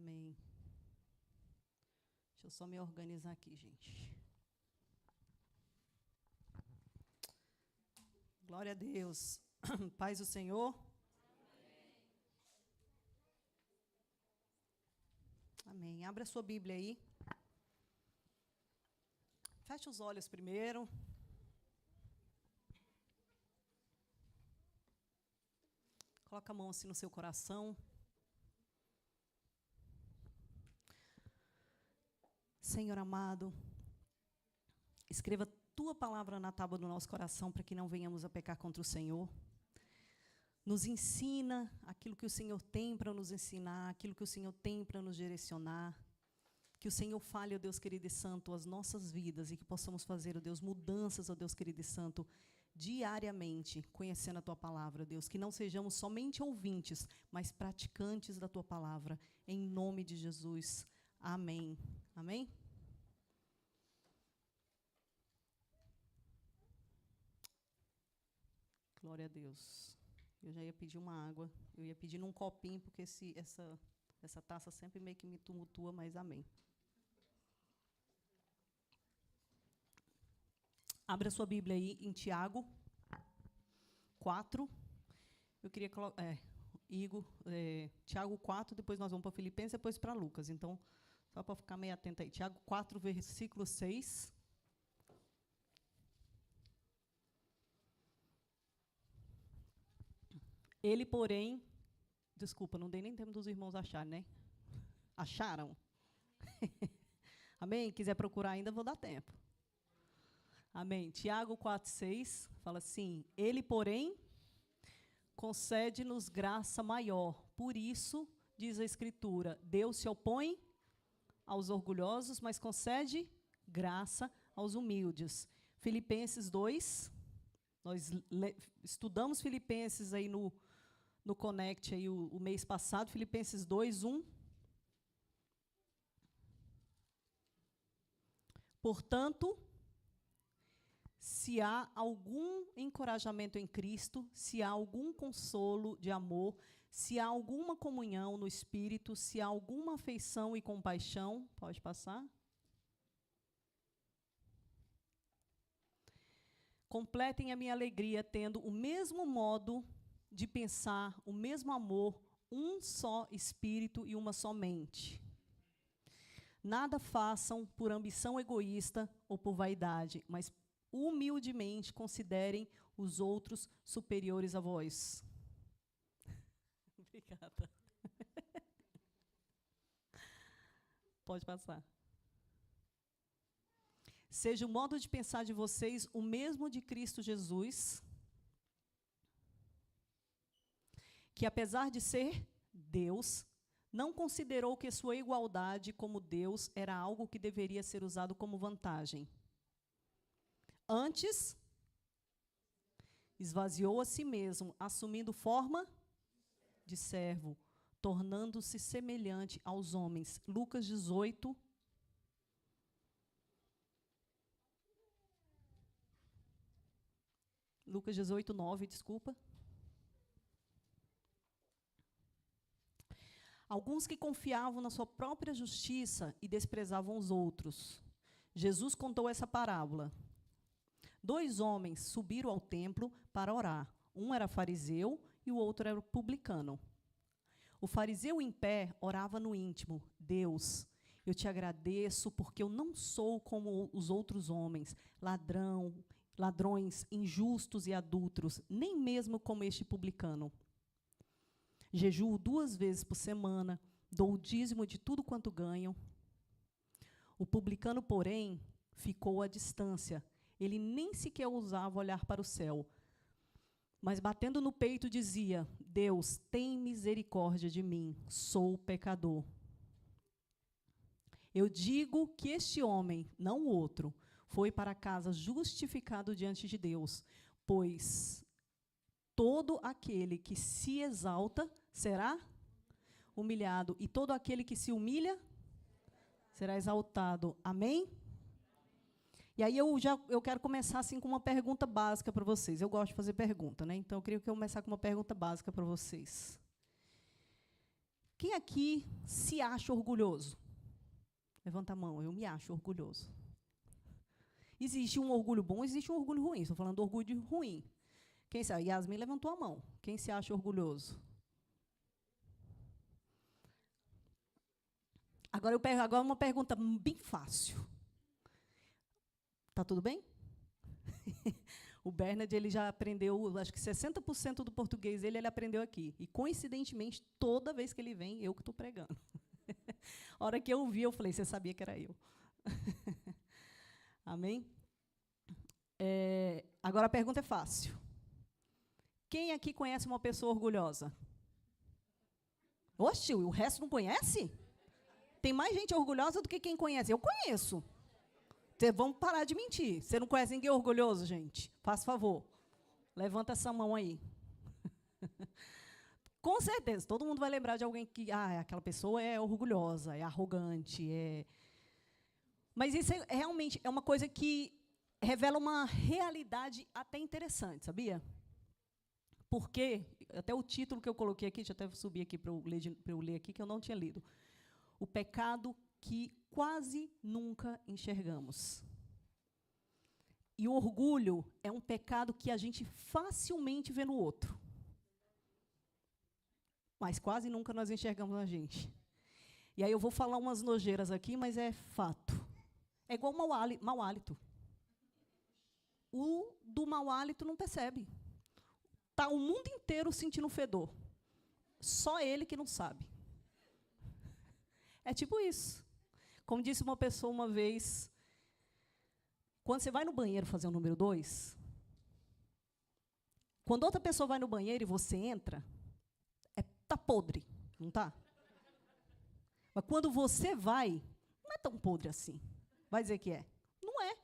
Amém. Deixa eu só me organizar aqui, gente. Glória a Deus. Paz do Senhor. Amém. Abra a sua Bíblia aí. Feche os olhos primeiro. Coloca a mão assim no seu coração. Senhor amado, escreva tua palavra na tábua do nosso coração para que não venhamos a pecar contra o Senhor. Nos ensina aquilo que o Senhor tem para nos ensinar, aquilo que o Senhor tem para nos direcionar. Que o Senhor fale, ó Deus querido e santo, as nossas vidas e que possamos fazer, ó Deus, mudanças, ó Deus querido e santo, diariamente, conhecendo a tua palavra, Deus. Que não sejamos somente ouvintes, mas praticantes da tua palavra. Em nome de Jesus. Amém. Amém? Glória a Deus. Eu já ia pedir uma água. Eu ia pedir num copinho, porque essa taça sempre meio que me tumultua, mas amém. Abra a sua Bíblia aí em Tiago 4. Eu queria colocar... Tiago 4, depois nós vamos para Filipenses, depois para Lucas. Então, só para ficar meio atento aí. Tiago 4, versículo 6. Ele, porém... Desculpa, não dei nem tempo dos irmãos acharem, né? Acharam? Amém? Quiser procurar ainda, vou dar tempo. Amém. Tiago 4, 6 fala assim: Ele, porém, concede-nos graça maior. Por isso, diz a Escritura, Deus se opõe aos orgulhosos, mas concede graça aos humildes. Filipenses 2, nós estudamos Filipenses aí no Connect aí o mês passado, Filipenses 2, 1. Portanto, se há algum encorajamento em Cristo, se há algum consolo de amor, se há alguma comunhão no Espírito, se há alguma afeição e compaixão, pode passar? Completem a minha alegria tendo o mesmo modo de pensar, o mesmo amor, um só Espírito e uma só mente. Nada façam por ambição egoísta ou por vaidade, mas humildemente considerem os outros superiores a vós. Obrigada. Pode passar. Seja o modo de pensar de vocês o mesmo de Cristo Jesus, que apesar de ser Deus, não considerou que sua igualdade como Deus era algo que deveria ser usado como vantagem. Antes, esvaziou a si mesmo, assumindo forma de servo, tornando-se semelhante aos homens. Lucas 18. Lucas 18, 9, desculpa. Alguns que confiavam na sua própria justiça e desprezavam os outros. Jesus contou essa parábola. 2 homens subiram ao templo para orar. Um era fariseu e o outro era publicano. O fariseu em pé orava no íntimo: Deus, eu te agradeço porque eu não sou como os outros homens, ladrões, injustos e adúlteros, nem mesmo como este publicano. Jejuo 2 vezes por semana, dou o dízimo de tudo quanto ganho. O publicano, porém, ficou à distância. Ele nem sequer ousava olhar para o céu. Mas, batendo no peito, dizia: Deus, tem misericórdia de mim, sou pecador. Eu digo que este homem, não o outro, foi para casa justificado diante de Deus, pois todo aquele que se exalta será humilhado, e todo aquele que se humilha será exaltado. Amém? E aí eu quero começar assim com uma pergunta básica para vocês. Eu gosto de fazer pergunta, né? Então eu queria começar com uma pergunta básica para vocês. Quem aqui se acha orgulhoso? Levanta a mão, eu me acho orgulhoso. Existe um orgulho bom, existe um orgulho ruim. Estou falando do orgulho ruim. Quem sabe? Yasmin levantou a mão. Quem se acha orgulhoso? Agora eu pego uma pergunta bem fácil. Tá tudo bem? O Bernard, ele já aprendeu, acho que 60% do português ele aprendeu aqui. E, coincidentemente, toda vez que ele vem, eu que estou pregando. A hora que eu vi, eu falei, você sabia que era eu. Amém? Agora a pergunta é fácil. Quem aqui conhece uma pessoa orgulhosa? Oxe, o resto não conhece? Tem mais gente orgulhosa do que quem conhece. Eu conheço. Vamos parar de mentir. Você não conhece ninguém orgulhoso, gente? Faz favor. Levanta essa mão aí. Com certeza, todo mundo vai lembrar de alguém que, aquela pessoa é orgulhosa, é arrogante, Mas isso realmente é uma coisa que revela uma realidade até interessante, sabia? Porque, até o título que eu coloquei aqui, deixa eu até subir aqui para eu ler aqui, que eu não tinha lido. O pecado que quase nunca enxergamos. E o orgulho é um pecado que a gente facilmente vê no outro. Mas quase nunca nós enxergamos na gente. E aí eu vou falar umas nojeiras aqui, mas é fato. É igual mau hálito. O do mau hálito não percebe. Está o mundo inteiro sentindo fedor. Só ele que não sabe. É tipo isso. Como disse uma pessoa uma vez, quando você vai no banheiro fazer o número 2, quando outra pessoa vai no banheiro e você entra, tá podre, não tá? Mas quando você vai, não é tão podre assim. Vai dizer que é. Não é.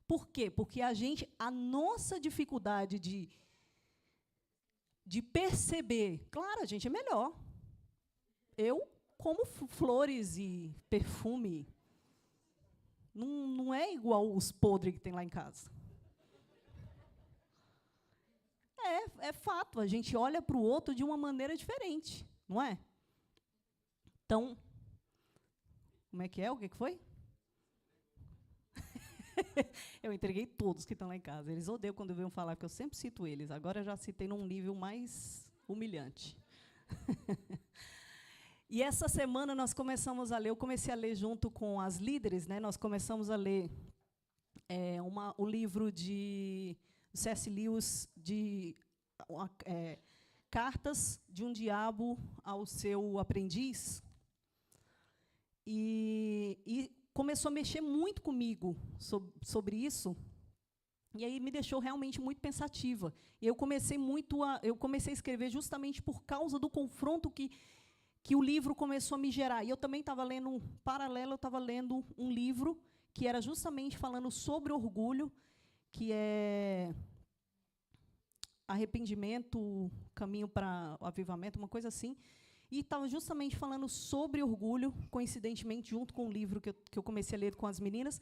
Por quê? Porque a nossa dificuldade de perceber, claro, a gente é melhor. Eu como flores e perfume, não é igual os podres que tem lá em casa. É fato, a gente olha para o outro de uma maneira diferente, não é? Então, como é que é? O que foi? Eu entreguei todos que estão lá em casa. Eles odeiam quando venham falar, porque eu sempre cito eles. Agora eu já citei num nível mais humilhante. E essa semana nós começamos a ler, eu comecei a ler junto com as líderes, né? Nós começamos a ler o livro de C.S. Lewis, Cartas de um Diabo ao Seu Aprendiz. E começou a mexer muito comigo sobre isso. E aí me deixou realmente muito pensativa. E eu comecei a escrever justamente por causa do confronto que o livro começou a me gerar. E eu também estava lendo, paralelo, eu estava lendo um livro que era justamente falando sobre orgulho, que é Arrependimento, Caminho para o Avivamento, uma coisa assim. E estava justamente falando sobre orgulho, coincidentemente, junto com o livro que eu comecei a ler com as meninas.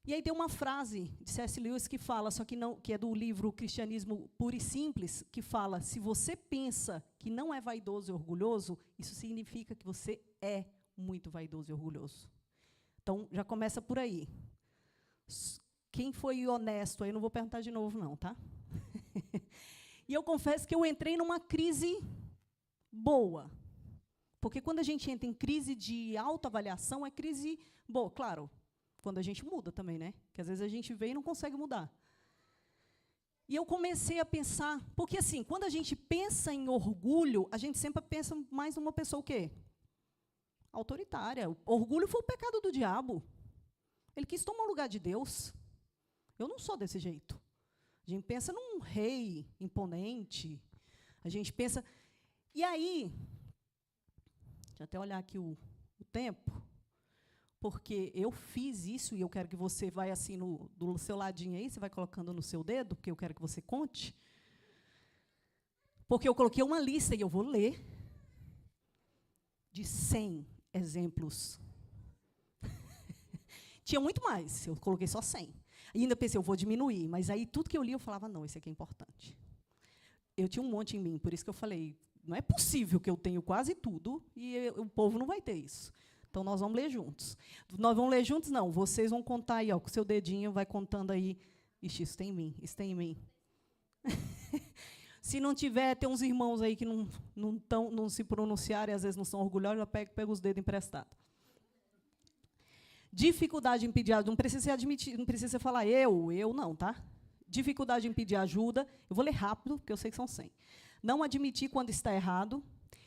E aí tem uma frase de C.S. Lewis que fala, que é do livro Cristianismo Puro e Simples, que fala: se você pensa que não é vaidoso e orgulhoso, isso significa que você é muito vaidoso e orgulhoso. Então, já começa por aí. Quem foi honesto aí, não vou perguntar de novo, não, tá? E eu confesso que eu entrei numa crise boa. Porque quando a gente entra em crise de autoavaliação, é crise boa, claro. Quando a gente muda também, né? Que às vezes a gente vê e não consegue mudar. E eu comecei a pensar, porque assim, quando a gente pensa em orgulho, a gente sempre pensa mais numa pessoa o quê? Autoritária. O orgulho foi o pecado do diabo. Ele quis tomar o lugar de Deus. Eu não sou desse jeito. A gente pensa num rei imponente. A gente pensa... E aí, deixa eu até olhar aqui o tempo, porque eu fiz isso, e eu quero que você vai assim do seu ladinho aí, você vai colocando no seu dedo, porque eu quero que você conte. Porque eu coloquei uma lista, e eu vou ler, de 100 exemplos. Tinha muito mais, eu coloquei só 100. E ainda pensei, eu vou diminuir, mas aí tudo que eu li, eu falava, não, isso aqui é importante. Eu tinha um monte em mim, por isso que eu falei, não é possível que eu tenho quase tudo e o povo não vai ter isso. Então, nós vamos ler juntos. Nós vamos ler juntos? Não. Vocês vão contar aí, ó, com o seu dedinho, vai contando aí. Ixi, isso tem em mim, isso tem em mim. Se não tiver, tem uns irmãos aí que não se pronunciarem, às vezes não são orgulhosos, eu pego os dedos emprestados. Dificuldade em pedir ajuda, não precisa admitir, não precisa falar eu não, tá? Dificuldade em pedir ajuda, eu vou ler rápido, porque eu sei que são 100. Não admitir quando está errado,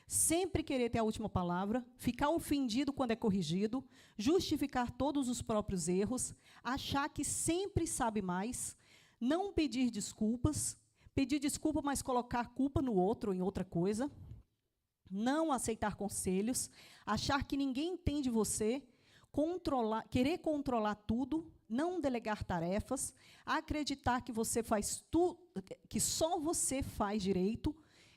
sempre querer ter a última palavra, ficar ofendido quando é corrigido, justificar todos os próprios erros, achar que sempre sabe mais, não pedir desculpas, pedir desculpa, mas colocar culpa no outro ou em outra coisa, não aceitar conselhos, achar que ninguém entende você, querer controlar tudo, não delegar tarefas, acreditar que você faz tudo, que só você faz direito,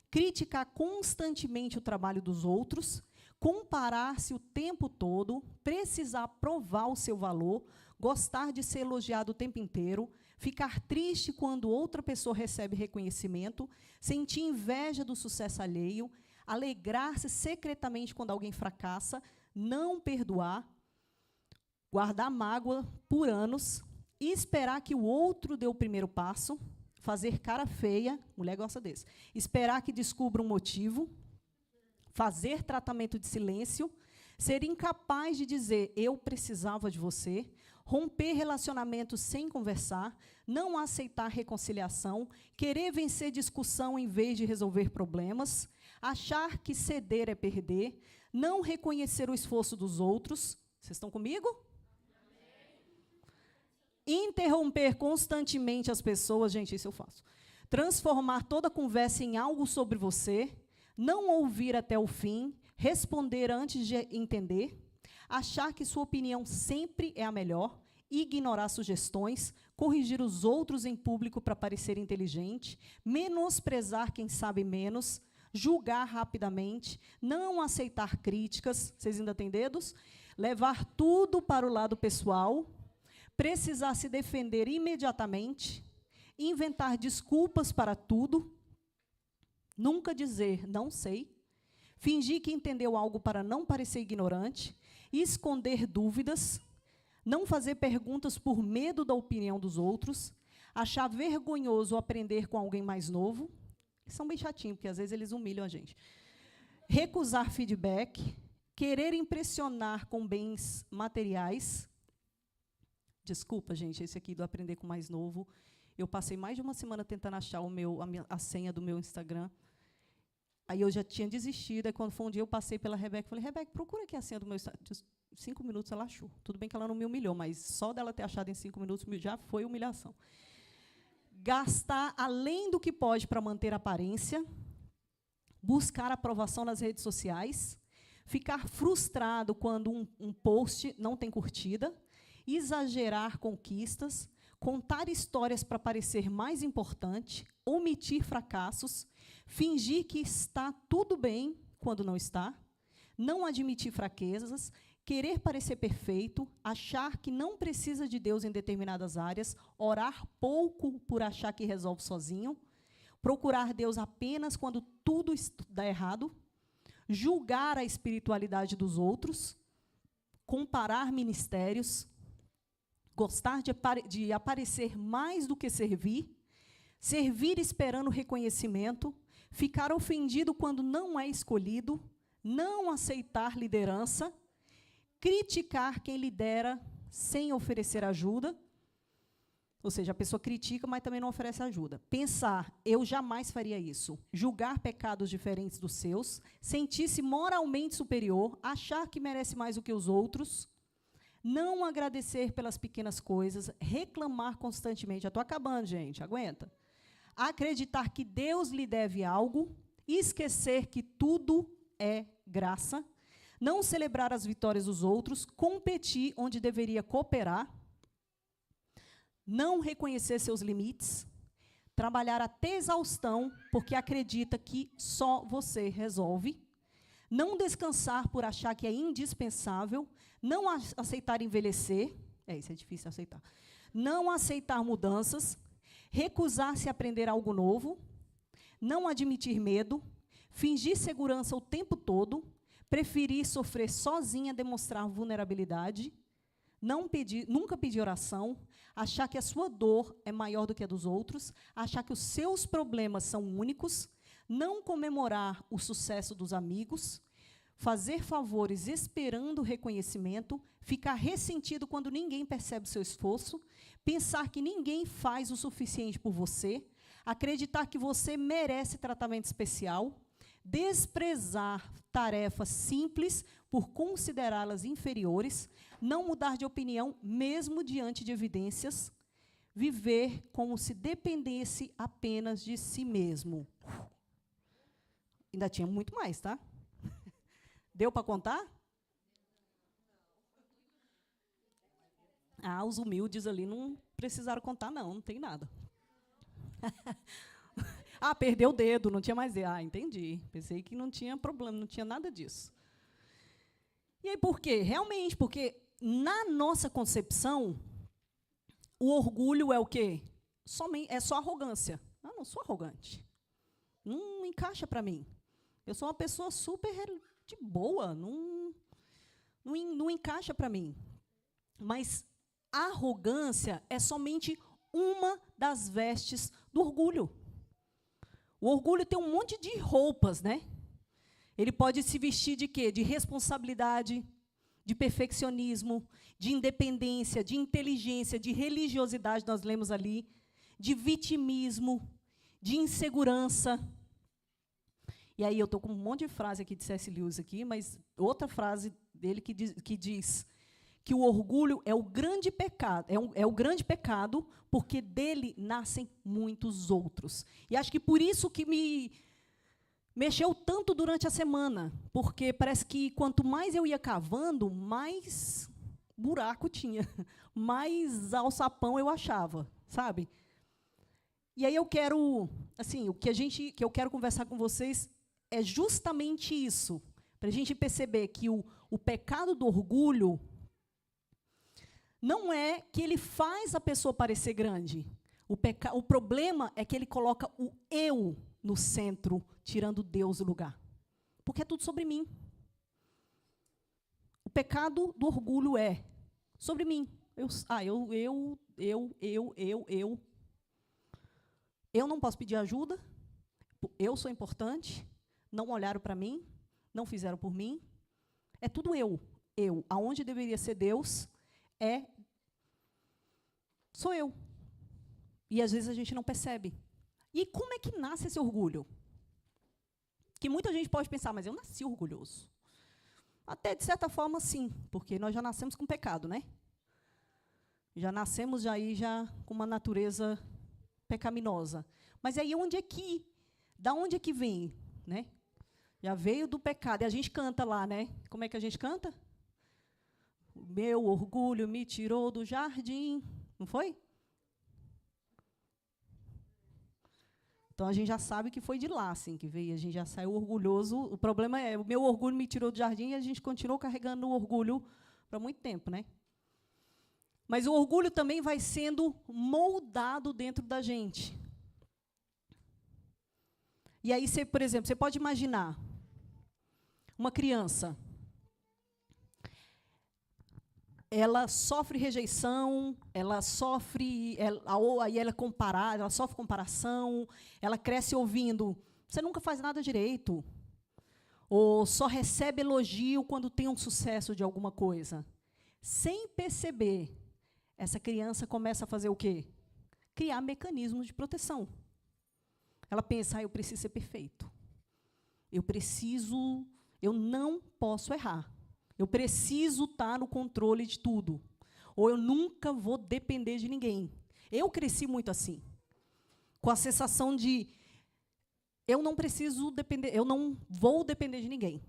criticar constantemente o trabalho dos outros, comparar-se o tempo todo, precisar provar o seu valor, gostar de ser elogiado o tempo inteiro, ficar triste quando outra pessoa recebe reconhecimento, sentir inveja do sucesso alheio, alegrar-se secretamente quando alguém fracassa, não perdoar, guardar mágoa por anos, esperar que o outro dê o primeiro passo, fazer cara feia, mulher gosta desse, esperar que descubra um motivo, fazer tratamento de silêncio, ser incapaz de dizer eu precisava de você, romper relacionamentos sem conversar, não aceitar reconciliação, querer vencer discussão em vez de resolver problemas, achar que ceder é perder, não reconhecer o esforço dos outros. Vocês estão comigo? Interromper constantemente as pessoas, gente, isso eu faço. Transformar toda conversa em algo sobre você, não ouvir até o fim, responder antes de entender, achar que sua opinião sempre é a melhor, ignorar sugestões, corrigir os outros em público para parecer inteligente, menosprezar quem sabe menos, julgar rapidamente, não aceitar críticas, vocês ainda têm dedos? Levar tudo para o lado pessoal, precisar se defender imediatamente, inventar desculpas para tudo, nunca dizer não sei, fingir que entendeu algo para não parecer ignorante, esconder dúvidas, não fazer perguntas por medo da opinião dos outros, achar vergonhoso aprender com alguém mais novo, eles são bem chatinhos, porque às vezes eles humilham a gente, recusar feedback, querer impressionar com bens materiais. Desculpa, gente, esse aqui do aprender com mais novo, eu passei mais de uma semana tentando achar a senha do meu Instagram. Aí eu já tinha desistido, aí quando foi um dia eu passei pela Rebeca, falei, Rebeca, procura aqui a senha do meu Instagram. 5 minutos ela achou. Tudo bem que ela não me humilhou, mas só dela ter achado em 5 minutos já foi humilhação. Gastar além do que pode para manter a aparência, buscar aprovação nas redes sociais, ficar frustrado quando um post não tem curtida, exagerar conquistas, contar histórias para parecer mais importante, omitir fracassos, fingir que está tudo bem quando não está, não admitir fraquezas, querer parecer perfeito, achar que não precisa de Deus em determinadas áreas, orar pouco por achar que resolve sozinho, procurar Deus apenas quando tudo dá errado, julgar a espiritualidade dos outros, comparar ministérios, gostar de aparecer mais do que servir, servir esperando reconhecimento, ficar ofendido quando não é escolhido, não aceitar liderança, criticar quem lidera sem oferecer ajuda, ou seja, a pessoa critica, mas também não oferece ajuda. Pensar, eu jamais faria isso. Julgar pecados diferentes dos seus, sentir-se moralmente superior, achar que merece mais do que os outros, não agradecer pelas pequenas coisas, reclamar constantemente. Já estou acabando, gente, aguenta. Acreditar que Deus lhe deve algo, esquecer que tudo é graça, não celebrar as vitórias dos outros, competir onde deveria cooperar, não reconhecer seus limites, trabalhar até exaustão, porque acredita que só você resolve, não descansar por achar que é indispensável, não aceitar envelhecer, isso é difícil aceitar, não aceitar mudanças, recusar-se a aprender algo novo, não admitir medo, fingir segurança o tempo todo, preferir sofrer sozinha, demonstrar vulnerabilidade, nunca pedir oração, achar que a sua dor é maior do que a dos outros, achar que os seus problemas são únicos, não comemorar o sucesso dos amigos, fazer favores esperando reconhecimento, ficar ressentido quando ninguém percebe o seu esforço, pensar que ninguém faz o suficiente por você, acreditar que você merece tratamento especial, desprezar tarefas simples por considerá-las inferiores, não mudar de opinião mesmo diante de evidências, viver como se dependesse apenas de si mesmo. Ainda tinha muito mais, tá? Deu para contar? Ah, os humildes ali não precisaram contar, não tem nada. Ah, perdeu o dedo, não tinha mais dedo. Ah, entendi. Pensei que não tinha problema, não tinha nada disso. E aí, por quê? Realmente, porque na nossa concepção, o orgulho é o quê? É só arrogância. Ah, não sou arrogante. Não encaixa para mim. Eu sou uma pessoa super de boa, não encaixa para mim. Mas a arrogância é somente uma das vestes do orgulho. O orgulho tem um monte de roupas, né? Ele pode se vestir de quê? De responsabilidade, de perfeccionismo, de independência, de inteligência, de religiosidade, nós lemos ali, de vitimismo, de insegurança. E aí eu estou com um monte de frase aqui de C.S. Lewis aqui, mas outra frase dele que diz que o orgulho é o grande pecado, é o grande pecado, porque dele nascem muitos outros. E acho que por isso que me mexeu tanto durante a semana, porque parece que quanto mais eu ia cavando, mais buraco tinha, mais alçapão eu achava, sabe? E aí eu quero, assim, que eu quero conversar com vocês é justamente isso, para a gente perceber que o pecado do orgulho não é que ele faz a pessoa parecer grande. O problema é que ele coloca o eu no centro, tirando Deus do lugar. Porque é tudo sobre mim. O pecado do orgulho é sobre mim. Eu não posso pedir ajuda. Eu sou importante. Não olharam para mim. Não fizeram por mim. É tudo eu. Eu. Aonde deveria ser Deus, sou eu. E às vezes a gente não percebe. E como é que nasce esse orgulho? Que muita gente pode pensar, mas eu nasci orgulhoso. Até, de certa forma, sim, porque nós já nascemos com pecado, né? Já nascemos já com uma natureza pecaminosa. Mas aí, da onde é que vem? Né? Já veio do pecado. E a gente canta lá, né? Como é que a gente canta? O meu orgulho me tirou do jardim. Não foi? Então, a gente já sabe que foi de lá, assim, que veio. A gente já saiu orgulhoso. O problema é, o meu orgulho me tirou do jardim e a gente continuou carregando o orgulho para muito tempo, né? Mas o orgulho também vai sendo moldado dentro da gente. E aí, por exemplo, você pode imaginar uma criança. Ela sofre rejeição, aí ela é comparada, ela sofre comparação, ela cresce ouvindo, você nunca faz nada direito, ou só recebe elogio quando tem um sucesso de alguma coisa. Sem perceber, essa criança começa a fazer o quê? Criar mecanismos de proteção. Ela pensa, eu preciso ser perfeito. Eu não posso errar. Eu preciso estar no controle de tudo. Ou eu nunca vou depender de ninguém. Eu cresci muito assim. Com a sensação de eu não preciso depender, eu não vou depender de ninguém.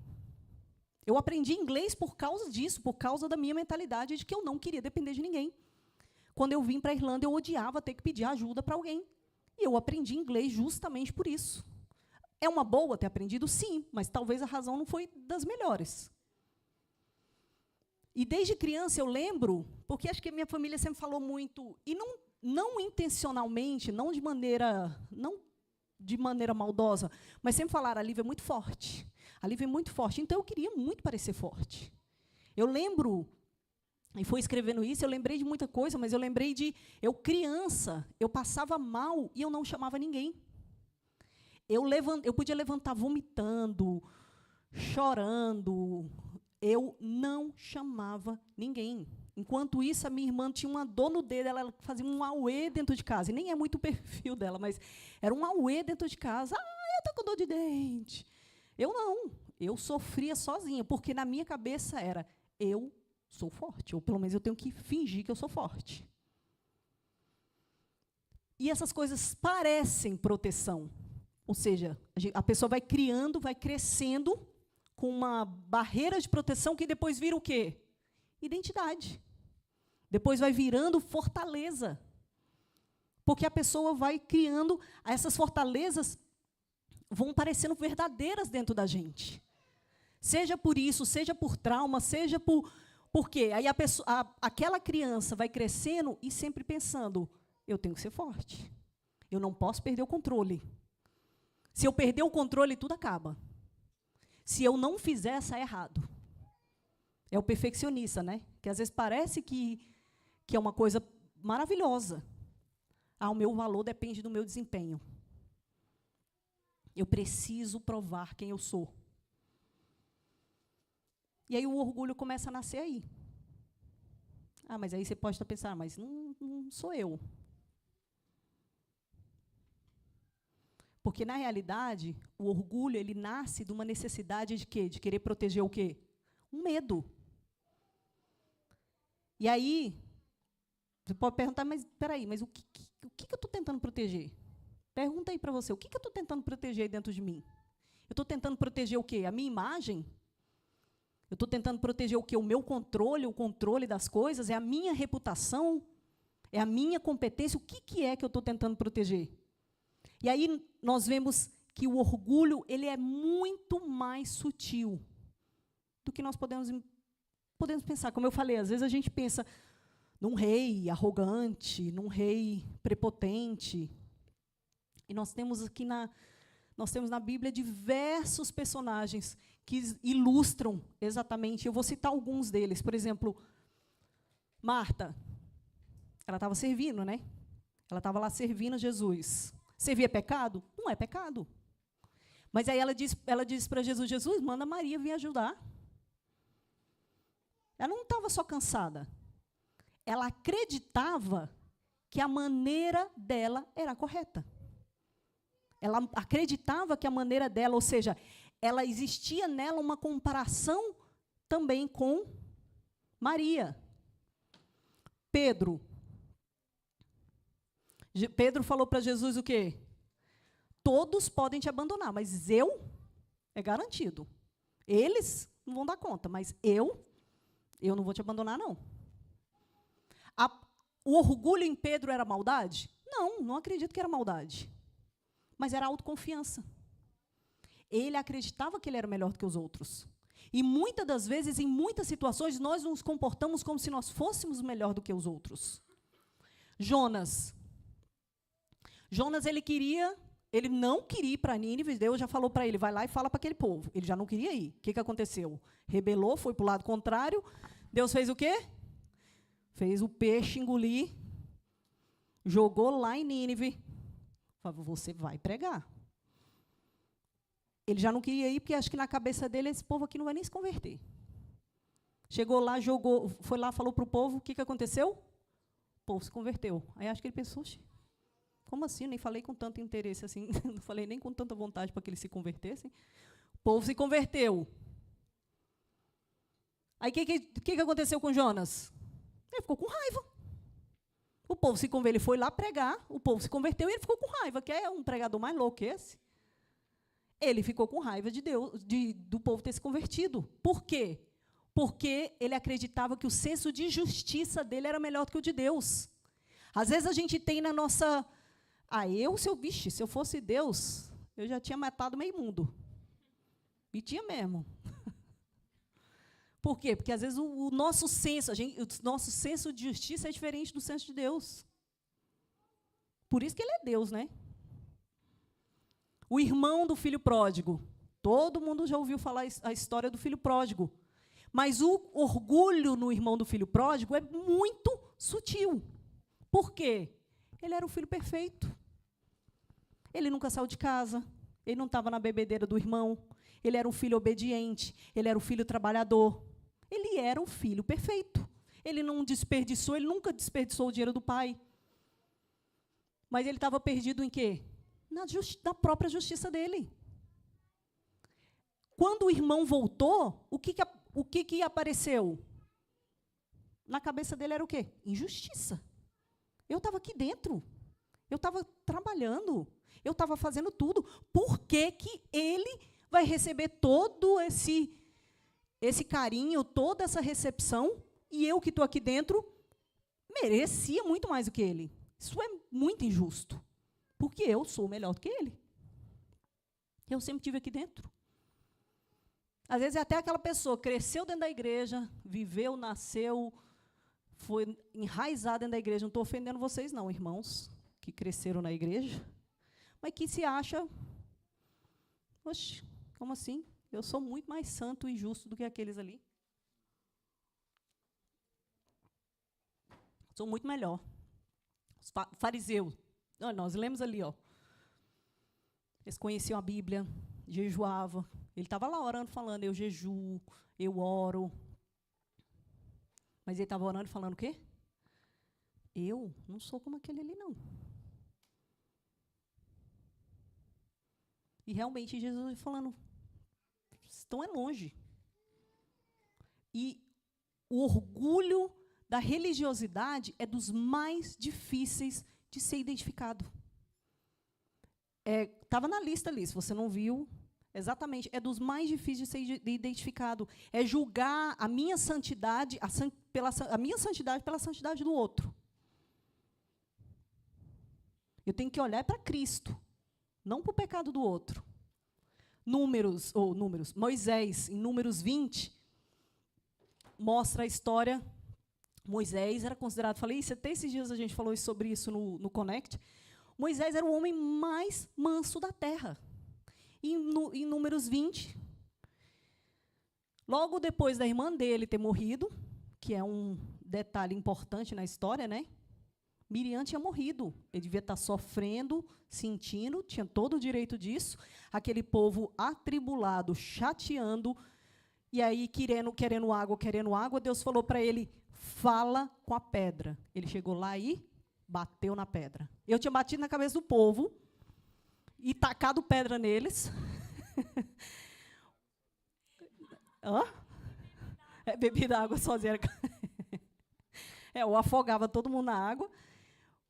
Eu aprendi inglês por causa disso, por causa da minha mentalidade de que eu não queria depender de ninguém. Quando eu vim para a Irlanda, eu odiava ter que pedir ajuda para alguém. E eu aprendi inglês justamente por isso. É uma boa ter aprendido? Sim, mas talvez a razão não foi das melhores. E desde criança eu lembro, porque acho que a minha família sempre falou muito, e não intencionalmente, não de maneira maldosa, mas sempre falaram, a Lívia é muito forte. A Lívia é muito forte. Então, eu queria muito parecer forte. Eu lembro, e foi escrevendo isso, eu lembrei de muita coisa, mas eu lembrei de, eu criança, eu passava mal e eu não chamava ninguém. Eu podia levantar vomitando, chorando, eu não chamava ninguém. Enquanto isso, a minha irmã tinha uma dor no dedo, ela fazia um auê dentro de casa. E nem é muito o perfil dela, mas era um auê dentro de casa. Ah, eu estou com dor de dente. Eu não. Eu sofria sozinha, porque na minha cabeça era, eu sou forte, ou pelo menos eu tenho que fingir que eu sou forte. E essas coisas parecem proteção. Ou seja, a pessoa vai criando, vai crescendo com uma barreira de proteção que depois vira o quê? Identidade. Depois vai virando fortaleza. Porque a pessoa vai criando, essas fortalezas vão parecendo verdadeiras dentro da gente. Seja por isso, seja por trauma, seja por quê? Aí aquela criança vai crescendo e sempre pensando, eu tenho que ser forte. Eu não posso perder o controle. Se eu perder o controle, tudo acaba. Se eu não fizer, sai errado. É o perfeccionista, né? Que às vezes parece que é uma coisa maravilhosa. Ah, o meu valor depende do meu desempenho. Eu preciso provar quem eu sou. E aí o orgulho começa a nascer aí. Ah, mas aí você pode estar pensando, mas não sou eu. Porque, na realidade, o orgulho ele nasce de uma necessidade de quê? De querer proteger o quê? Um medo. E aí, você pode perguntar, mas, espera aí, mas o que eu estou tentando proteger? Pergunta aí para você, o que eu estou tentando proteger dentro de mim? Eu estou tentando proteger o quê? A minha imagem? Eu estou tentando proteger o quê? O meu controle, o controle das coisas? É a minha reputação? É a minha competência? O que é que eu estou tentando proteger? E aí nós vemos que o orgulho ele é muito mais sutil do que nós podemos pensar. Como eu falei, às vezes a gente pensa num rei arrogante, num rei prepotente. E nós temos na Bíblia diversos personagens que ilustram exatamente. Eu vou citar alguns deles. Por exemplo, Marta. Ela estava servindo, né? Ela estava lá servindo Jesus. Servir é pecado? Não é pecado. Mas aí ela diz para Jesus, Jesus, manda Maria vir ajudar. Ela não estava só cansada. Ela acreditava que a maneira dela era correta. Ela acreditava que a maneira dela, ou seja, ela existia nela uma comparação também com Maria. Pedro falou para Jesus o quê? Todos podem te abandonar, mas eu, é garantido. Eles não vão dar conta, mas eu não vou te abandonar, não. O orgulho em Pedro era maldade? Não acredito que era maldade. Mas era autoconfiança. Ele acreditava que ele era melhor do que os outros. E muitas das vezes, em muitas situações, nós nos comportamos como se nós fôssemos melhor do que os outros. Jonas, ele não queria ir para Nínive, Deus já falou para ele, vai lá e fala para aquele povo. Ele já não queria ir. O que aconteceu? Rebelou, foi para o lado contrário. Deus fez o quê? Fez o peixe engolir, jogou lá em Nínive. Falou, você vai pregar. Ele já não queria ir, porque acho que na cabeça dele, esse povo aqui não vai nem se converter. Chegou lá, foi lá, falou para o povo, o que aconteceu? O povo se converteu. Aí acho que ele pensou, como assim? Eu nem falei com tanto interesse assim, não falei nem com tanta vontade para que eles se convertessem. O povo se converteu. Aí o que aconteceu com Jonas? Ele ficou com raiva. O povo se converteu, ele foi lá pregar, o povo se converteu e ele ficou com raiva. Que é um pregador mais louco que esse? Ele ficou com raiva de Deus, do povo ter se convertido. Por quê? Porque ele acreditava que o senso de justiça dele era melhor do que o de Deus. Às vezes a gente tem na nossa... se eu fosse Deus, eu já tinha matado meio mundo. E tinha mesmo. Por quê? Porque, às vezes, o nosso senso de justiça é diferente do senso de Deus. Por isso que ele é Deus, né? O irmão do filho pródigo. Todo mundo já ouviu falar a história do filho pródigo. Mas o orgulho no irmão do filho pródigo é muito sutil. Por quê? Ele era o filho perfeito. Ele nunca saiu de casa. Ele não estava na bebedeira do irmão. Ele era um filho obediente. Ele era um filho trabalhador. Ele era um filho perfeito. Ele não desperdiçou, ele nunca desperdiçou o dinheiro do pai. Mas ele estava perdido em quê? Na própria justiça dele. Quando o irmão voltou, o que apareceu? Na cabeça dele era o quê? Injustiça. Eu estava aqui dentro. Eu estava trabalhando. Eu estava fazendo tudo. Por que ele vai receber todo esse carinho, toda essa recepção, e eu que estou aqui dentro merecia muito mais do que ele? Isso é muito injusto. Porque eu sou melhor do que ele. Eu sempre estive aqui dentro. Às vezes, até aquela pessoa cresceu dentro da igreja, viveu, nasceu, foi enraizada dentro da igreja. Não estou ofendendo vocês, não, irmãos, que cresceram na igreja, mas que se acha, oxe, como assim? Eu sou muito mais santo e justo do que aqueles ali. Sou muito melhor. Os fariseus, nós lemos ali, ó. Eles conheciam a Bíblia, jejuavam. Ele estava lá orando, falando, eu jejuo, eu oro. Mas ele estava orando e falando o quê? Eu não sou como aquele ali, não. E realmente Jesus falando, estão longe. E o orgulho da religiosidade é dos mais difíceis de ser identificado. Estava na lista ali, se você não viu, exatamente, é dos mais difíceis de ser identificado. É julgar a minha santidade, a minha santidade pela santidade do outro. Eu tenho que olhar para Cristo, não para o pecado do outro. Moisés, em Números 20, mostra a história. Moisés era considerado, até esses dias a gente falou sobre isso no Connect. Moisés era o homem mais manso da terra. E em Números 20, logo depois da irmã dele ter morrido, que é um detalhe importante na história, né? Miriam tinha morrido. Ele devia estar sofrendo, sentindo, tinha todo o direito disso. Aquele povo atribulado, chateando, e aí querendo água, Deus falou para ele, fala com a pedra. Ele chegou lá e bateu na pedra. Eu tinha batido na cabeça do povo e tacado pedra neles. Hã? Bebida água sozinha. Eu afogava todo mundo na água.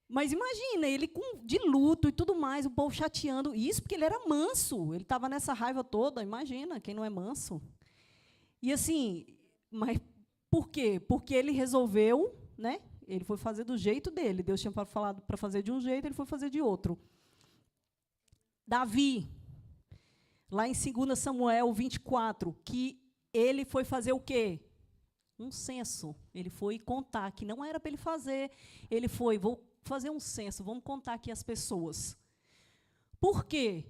Mas imagina, ele de luto e tudo mais, o povo chateando. Isso porque ele era manso. Ele estava nessa raiva toda. Imagina, quem não é manso. E assim, mas por quê? Porque ele resolveu, né? Ele foi fazer do jeito dele. Deus tinha falado para fazer de um jeito, ele foi fazer de outro. Davi, lá em 2 Samuel 24, que ele foi fazer o quê? Um censo. Ele foi contar, que não era para ele fazer. Ele foi, vou fazer um censo, vamos contar aqui as pessoas. Por quê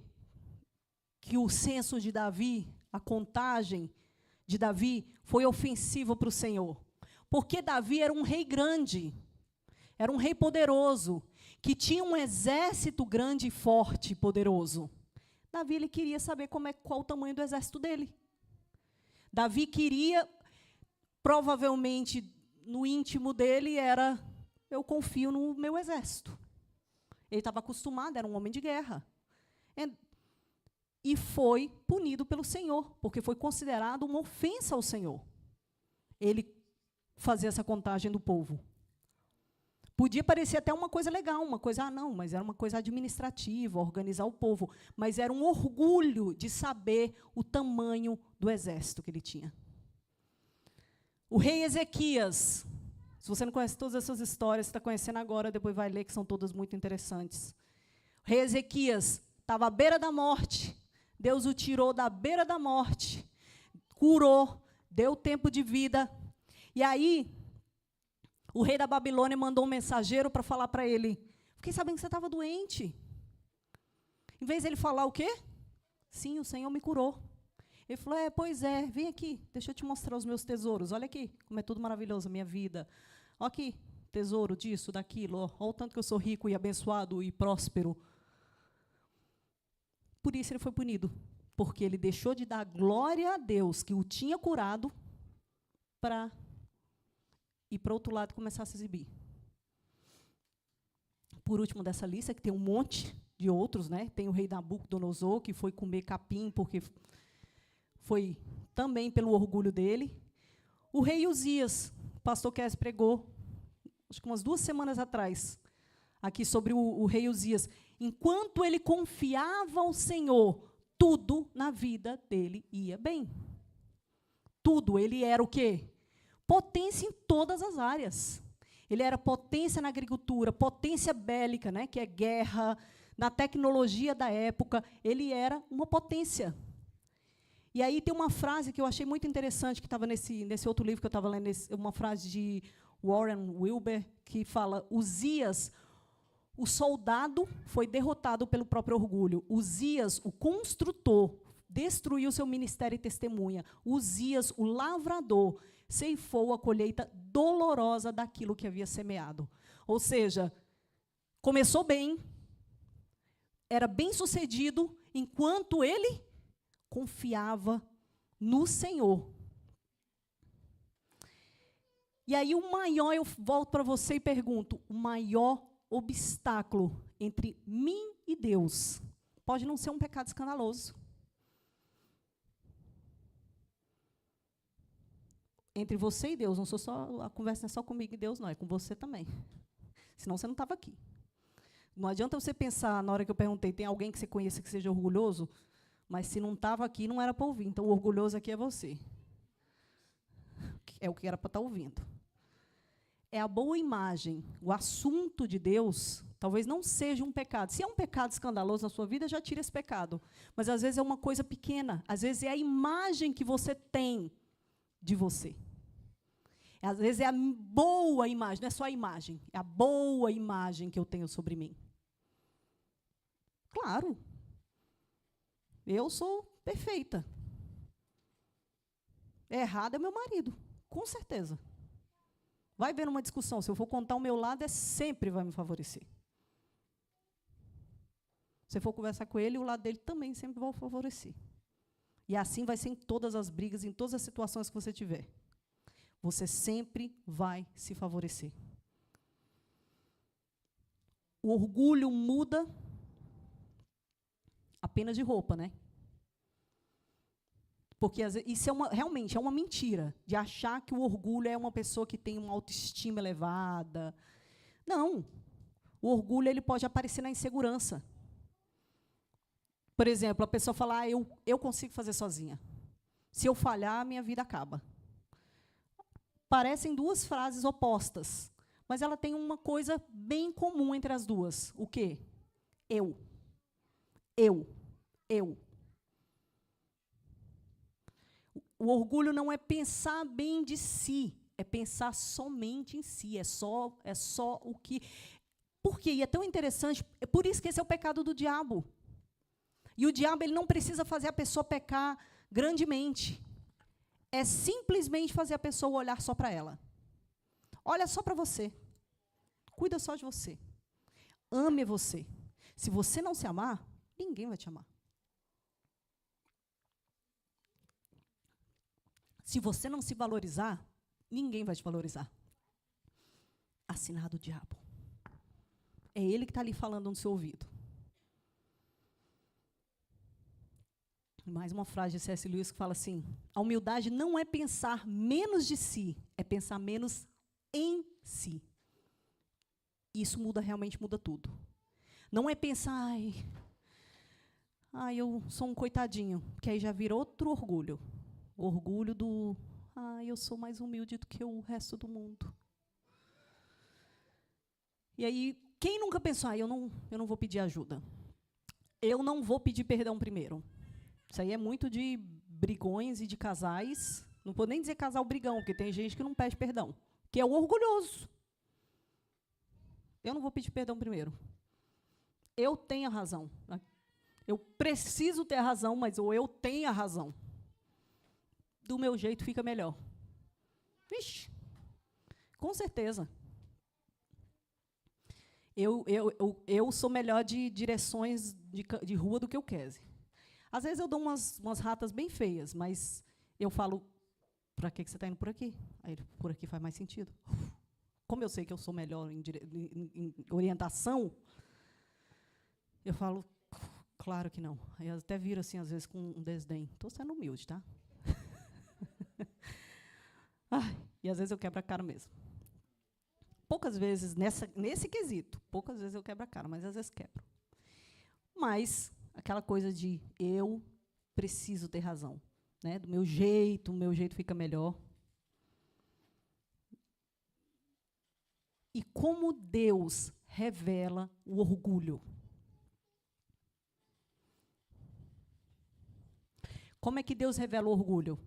que o censo de Davi, a contagem de Davi, foi ofensiva para o Senhor? Porque Davi era um rei grande, era um rei poderoso, que tinha um exército grande, forte e poderoso. Davi ele queria saber qual o tamanho do exército dele. Davi queria, provavelmente, no íntimo dele, eu confio no meu exército. Ele estava acostumado, era um homem de guerra. E foi punido pelo Senhor, porque foi considerado uma ofensa ao Senhor. Ele fazer essa contagem do povo. Podia parecer até uma coisa legal, mas era uma coisa administrativa, organizar o povo. Mas era um orgulho de saber o tamanho do exército que ele tinha. O rei Ezequias, se você não conhece todas essas histórias, você está conhecendo agora, depois vai ler, que são todas muito interessantes. O rei Ezequias estava à beira da morte. Deus o tirou da beira da morte, curou, deu tempo de vida. E aí, o rei da Babilônia mandou um mensageiro para falar para ele, fiquei sabendo que você estava doente. Em vez de ele falar o quê? Sim, o Senhor me curou. Ele falou, pois é, vem aqui, deixa eu te mostrar os meus tesouros. Olha aqui, como é tudo maravilhoso a minha vida. Olha aqui, tesouro disso, daquilo. Olha o tanto que eu sou rico e abençoado e próspero. Por isso ele foi punido. Porque ele deixou de dar glória a Deus, que o tinha curado, para ir para o outro lado e começar a se exibir. Por último dessa lista, que tem um monte de outros, né? Tem o rei Nabucodonosor, que foi comer capim, porque foi também pelo orgulho dele. O rei Uzias, o pastor Kess pregou, acho que umas 2 semanas atrás, aqui sobre o rei Uzias. Enquanto ele confiava ao Senhor, tudo na vida dele ia bem. Tudo. Ele era o quê? Potência em todas as áreas. Ele era potência na agricultura, potência bélica, né, que é guerra, na tecnologia da época, ele era uma potência. E aí tem uma frase que eu achei muito interessante, que estava nesse outro livro que eu estava lendo, uma frase de Warren Wilber, que fala, Uzias, o soldado foi derrotado pelo próprio orgulho. Uzias, o construtor, destruiu seu ministério e testemunha. Uzias, o lavrador, ceifou a colheita dolorosa daquilo que havia semeado. Ou seja, começou bem, era bem-sucedido, enquanto ele confiava no Senhor. E aí o maior, eu volto para você e pergunto, o maior obstáculo entre mim e Deus pode não ser um pecado escandaloso. Entre você e Deus, não sou só, a conversa não é só comigo e Deus, não, é com você também. Senão você não estava aqui. Não adianta você pensar, na hora que eu perguntei, tem alguém que você conheça que seja orgulhoso? Mas se não estava aqui, não era para ouvir. Então, o orgulhoso aqui é você. É o que era para estar ouvindo. É a boa imagem, o assunto de Deus, talvez não seja um pecado. Se é um pecado escandaloso na sua vida, já tira esse pecado. Mas, às vezes, é uma coisa pequena. Às vezes, é a imagem que você tem de você. Às vezes, é a boa imagem, não é só a imagem, é a boa imagem que eu tenho sobre mim. Claro. Eu sou perfeita. Errado é meu marido, com certeza. Vai ver numa discussão, se eu for contar o meu lado, sempre vai me favorecer. Se eu for conversar com ele, o lado dele também sempre vai favorecer. E assim vai ser em todas as brigas, em todas as situações que você tiver. Você sempre vai se favorecer. O orgulho muda apenas de roupa, né? Porque isso realmente é uma mentira, de achar que o orgulho é uma pessoa que tem uma autoestima elevada. Não. O orgulho ele pode aparecer na insegurança. Por exemplo, a pessoa fala, eu consigo fazer sozinha. Se eu falhar, minha vida acaba. Parecem 2 frases opostas, mas ela tem uma coisa bem comum entre as duas. O quê? Eu. O orgulho não é pensar bem de si, é pensar somente em si, é só o que... Por quê? E é tão interessante, é por isso que esse é o pecado do diabo. E o diabo ele não precisa fazer a pessoa pecar grandemente. É simplesmente fazer a pessoa olhar só para ela. Olha só para você. Cuida só de você. Ame você. Se você não se amar, ninguém vai te amar. Se você não se valorizar, ninguém vai te valorizar. Assinado o diabo. É ele que está ali falando no seu ouvido. Mais uma frase de C.S. Lewis que fala assim, a humildade não é pensar menos de si, é pensar menos em si. Isso realmente muda tudo. Não é pensar, eu sou um coitadinho, que aí já vira outro orgulho. O orgulho do, eu sou mais humilde do que o resto do mundo. E aí, quem nunca pensou, eu não vou pedir ajuda. Eu não vou pedir perdão primeiro. Isso aí é muito de brigões e de casais. Não vou nem dizer casal brigão, porque tem gente que não pede perdão, que é o orgulhoso. Eu não vou pedir perdão primeiro. Eu tenho a razão. Eu preciso ter a razão, mas ou eu tenho a razão. Do meu jeito fica melhor. Vixe, com certeza. Eu sou melhor de direções de rua do que o Kese. Às vezes eu dou umas ratas bem feias, mas eu falo, para que você está indo por aqui? Aí, por aqui faz mais sentido. Como eu sei que eu sou melhor em orientação, eu falo, claro que não. Aí eu até viro assim, às vezes, com um desdém. Estou sendo humilde, tá? E às vezes eu quebro a cara mesmo. Poucas vezes, nesse quesito, poucas vezes eu quebro a cara, mas às vezes quebro. Mas, aquela coisa de eu preciso ter razão. Né? Do meu jeito, o meu jeito fica melhor. E como Deus revela o orgulho. Como é que Deus revela o orgulho?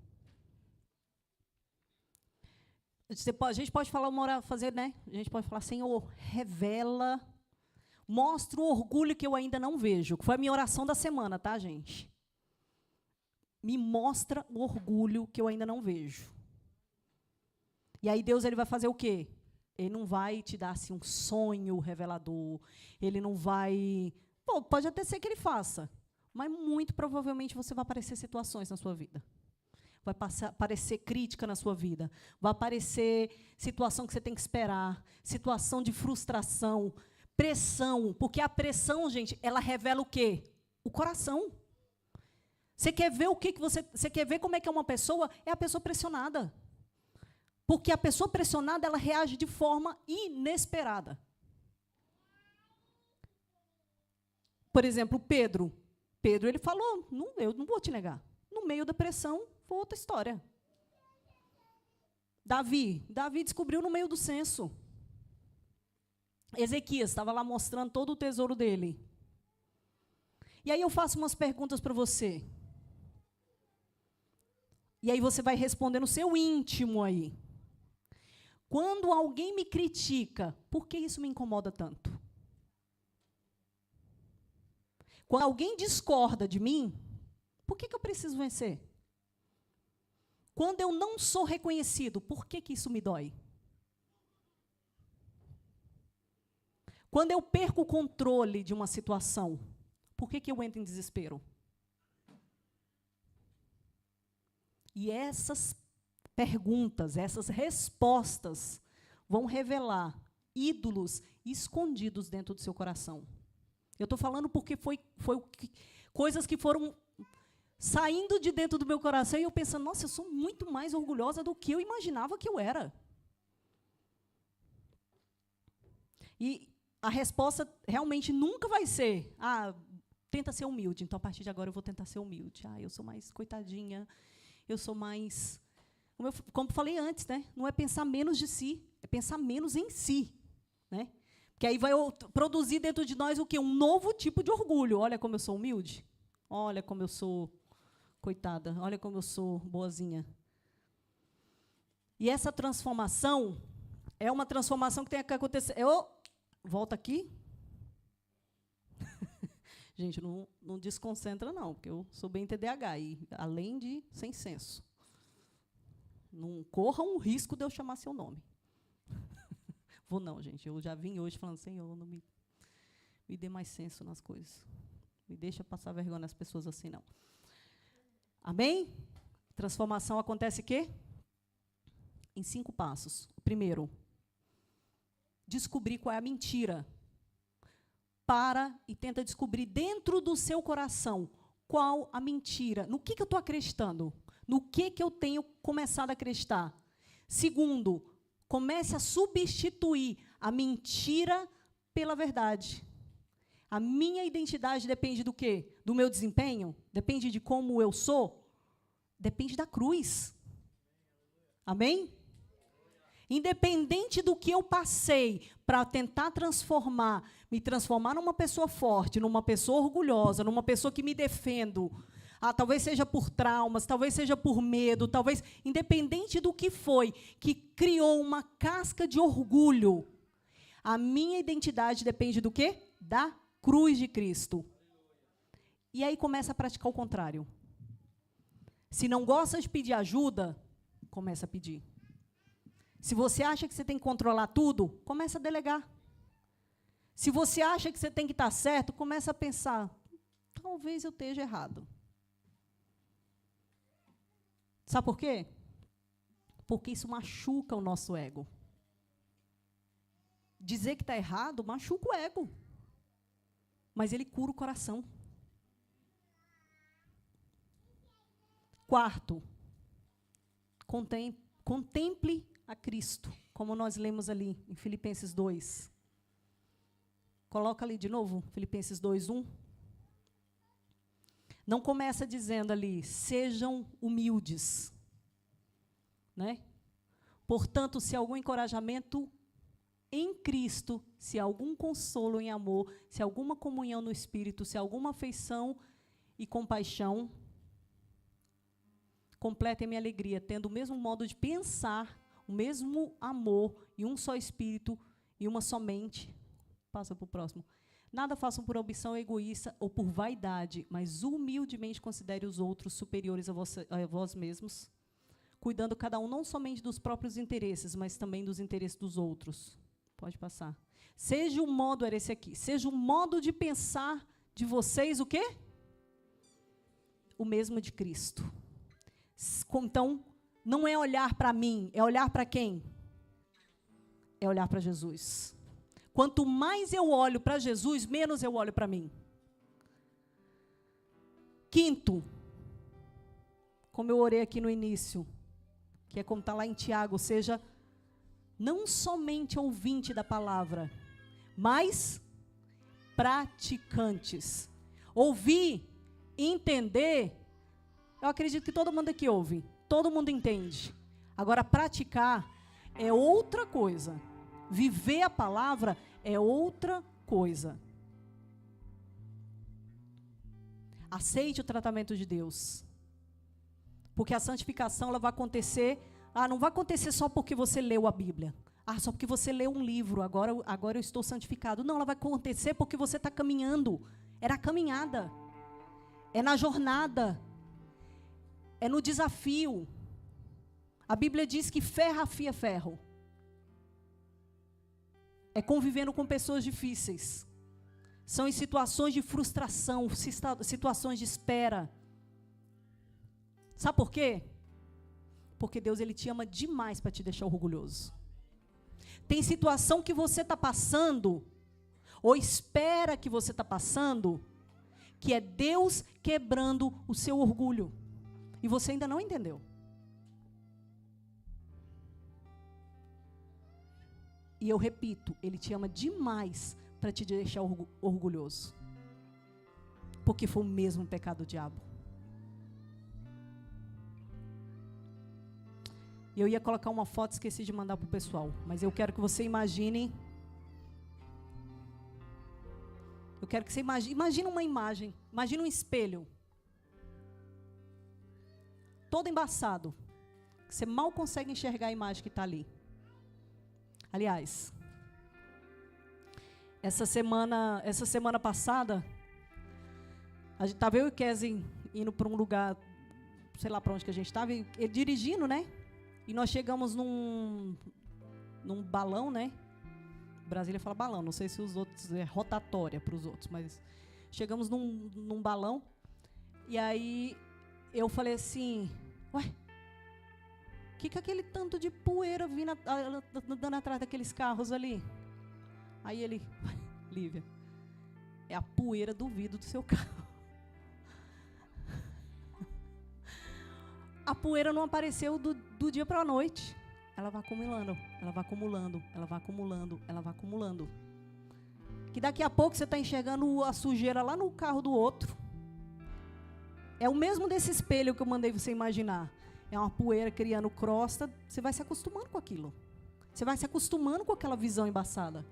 A gente pode falar fazer, né? A gente pode falar, Senhor, revela, mostra o orgulho que eu ainda não vejo. Foi a minha oração da semana, tá, gente? Me mostra o orgulho que eu ainda não vejo. E aí Deus ele vai fazer o quê? Ele não vai te dar assim, um sonho revelador. Ele não vai... Bom, pode até ser que ele faça, mas muito provavelmente você vai aparecer situações na sua vida. Vai aparecer crítica na sua vida. Vai aparecer situação que você tem que esperar. Situação de frustração. Pressão. Porque a pressão, gente, ela revela o quê? O coração. Você quer ver o que você quer ver como é que é uma pessoa? É a pessoa pressionada. Porque a pessoa pressionada, ela reage de forma inesperada. Por exemplo, Pedro. Pedro, ele falou, eu não vou te negar. No meio da pressão, foi outra história. Davi descobriu no meio do censo. Ezequias estava lá mostrando todo o tesouro dele. E aí eu faço umas perguntas para você. E aí você vai responder no seu íntimo aí. Quando alguém me critica, por que isso me incomoda tanto? Quando alguém discorda de mim, por que eu preciso vencer? Quando eu não sou reconhecido, por que isso me dói? Quando eu perco o controle de uma situação, por que eu entro em desespero? E essas perguntas, essas respostas vão revelar ídolos escondidos dentro do seu coração. Eu estou falando porque foi coisas que foram saindo de dentro do meu coração e eu pensando, nossa, eu sou muito mais orgulhosa do que eu imaginava que eu era. E a resposta realmente nunca vai ser, tenta ser humilde, então a partir de agora eu vou tentar ser humilde. Eu sou mais coitadinha, eu sou mais... Como eu falei antes, né? Não é pensar menos de si, é pensar menos em si. Né? Porque aí vai produzir dentro de nós o quê? Um novo tipo de orgulho. Olha como eu sou humilde. Olha como eu sou coitada. Olha como eu sou boazinha. E essa transformação é uma transformação que tem que acontecer. Volta aqui. Gente, não desconcentra, não, porque eu sou bem TDAH, e além de sem senso. Não corra um risco de eu chamar seu nome. Vou não, gente. Eu já vim hoje falando, Senhor, não me dê mais senso nas coisas. Me deixa passar vergonha nas pessoas assim, não. Amém? Transformação acontece o quê? Em 5 passos. O primeiro, descobrir qual é a mentira. Para e tenta descobrir dentro do seu coração qual a mentira. No que eu estou acreditando? No que eu tenho começado a acreditar? Segundo, comece a substituir a mentira pela verdade. A minha identidade depende do quê? Do meu desempenho? Depende de como eu sou? Depende da cruz. Amém? Independente do que eu passei para tentar me transformar numa pessoa forte, numa pessoa orgulhosa, numa pessoa que me defendo, talvez seja por traumas, talvez seja por medo, talvez, independente do que foi, que criou uma casca de orgulho, a minha identidade depende do quê? Da cruz de Cristo. E aí começa a praticar o contrário. Se não gosta de pedir ajuda, começa a pedir. Se você acha que você tem que controlar tudo, começa a delegar. Se você acha que você tem que estar certo, começa a pensar, talvez eu esteja errado. Sabe por quê? Porque isso machuca o nosso ego. Dizer que está errado machuca o ego. Mas ele cura o coração. Quarto, contemple a Cristo, como nós lemos ali em Filipenses 2. Coloca ali de novo, Filipenses 2:1. Não começa dizendo ali, sejam humildes. Né? Portanto, se algum encorajamento em Cristo, se algum consolo em amor, se alguma comunhão no Espírito, se alguma afeição e compaixão, completem minha alegria, tendo o mesmo modo de pensar, o mesmo amor e um só Espírito e uma só mente. Passa para o próximo. Nada façam por ambição egoísta ou por vaidade, mas humildemente considere os outros superiores a vós mesmos, cuidando cada um não somente dos próprios interesses, mas também dos interesses dos outros. Pode passar. Seja o modo, era esse aqui, seja o modo de pensar de vocês, o quê? O mesmo de Cristo. Então, não é olhar para mim, é olhar para quem? É olhar para Jesus. Quanto mais eu olho para Jesus, menos eu olho para mim. Quinto, como eu orei aqui no início, que é como está lá em Tiago, seja não somente ouvinte da palavra, mas praticantes. Ouvir, entender, eu acredito que todo mundo aqui ouve, todo mundo entende. Agora, praticar é outra coisa. Viver a palavra é outra coisa. Aceite o tratamento de Deus. Porque a santificação ela vai acontecer, não vai acontecer só porque você leu a Bíblia. Só porque você leu um livro, agora eu estou santificado. Não, ela vai acontecer porque você está caminhando. É na caminhada. É na jornada. É no desafio. A Bíblia diz que ferro afia ferro. É convivendo com pessoas difíceis. São em situações de frustração, situações de espera. Sabe por quê? Porque Deus ele te ama demais para te deixar orgulhoso. Tem situação que você está passando, ou espera que você está passando, que é Deus quebrando o seu orgulho. E você ainda não entendeu. E eu repito, Ele te ama demais para te deixar orgulhoso. Porque foi o mesmo pecado do diabo. Eu ia colocar uma foto, esqueci de mandar para o pessoal. Mas eu quero que você imagine. Eu quero que você imagine uma imagem. Imagine um espelho. Todo embaçado. Você mal consegue enxergar a imagem que está ali. Aliás, essa semana passada, a gente estava eu e o Kesen indo para um lugar, sei lá para onde que a gente estava, ele dirigindo, né? E nós chegamos num balão, né? Brasília fala balão, não sei se os outros, é rotatória para os outros, mas chegamos num balão, e aí eu falei assim, ué, que aquele tanto de poeira vindo andando atrás daqueles carros ali? Aí ele, Lívia, é a poeira do vidro do seu carro. A poeira não apareceu do dia para a noite. Ela vai acumulando, ela vai acumulando, ela vai acumulando, ela vai acumulando. Que daqui a pouco você está enxergando a sujeira lá no carro do outro. É o mesmo desse espelho que eu mandei você imaginar. É uma poeira criando crosta, você vai se acostumando com aquilo. Você vai se acostumando com aquela visão embaçada.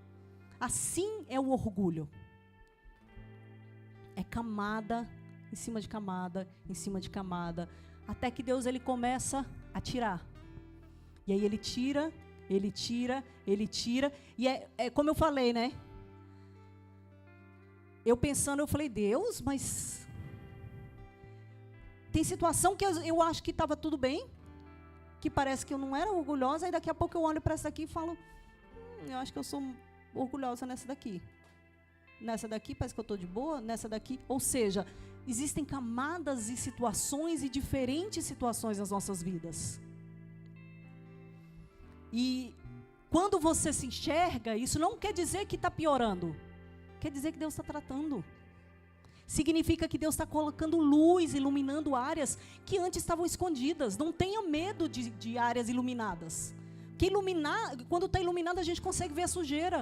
Assim é o orgulho. É camada, em cima de camada, em cima de camada, até que Deus ele começa a tirar. E aí ele tira, ele tira, ele tira. E é como eu falei, né? Eu pensando, eu falei, Deus, mas Tem situação que eu acho que estava tudo bem, que parece que eu não era orgulhosa, e daqui a pouco eu olho para essa daqui e falo, eu acho que eu sou orgulhosa nessa daqui. Nessa daqui parece que eu estou de boa, nessa daqui... Ou seja, existem camadas e situações e diferentes situações nas nossas vidas. E quando você se enxerga, isso não quer dizer que está piorando. Quer dizer que Deus está tratando. Significa que Deus está colocando luz, iluminando áreas que antes estavam escondidas. Não tenha medo de áreas iluminadas. Porque quando está iluminado, a gente consegue ver a sujeira.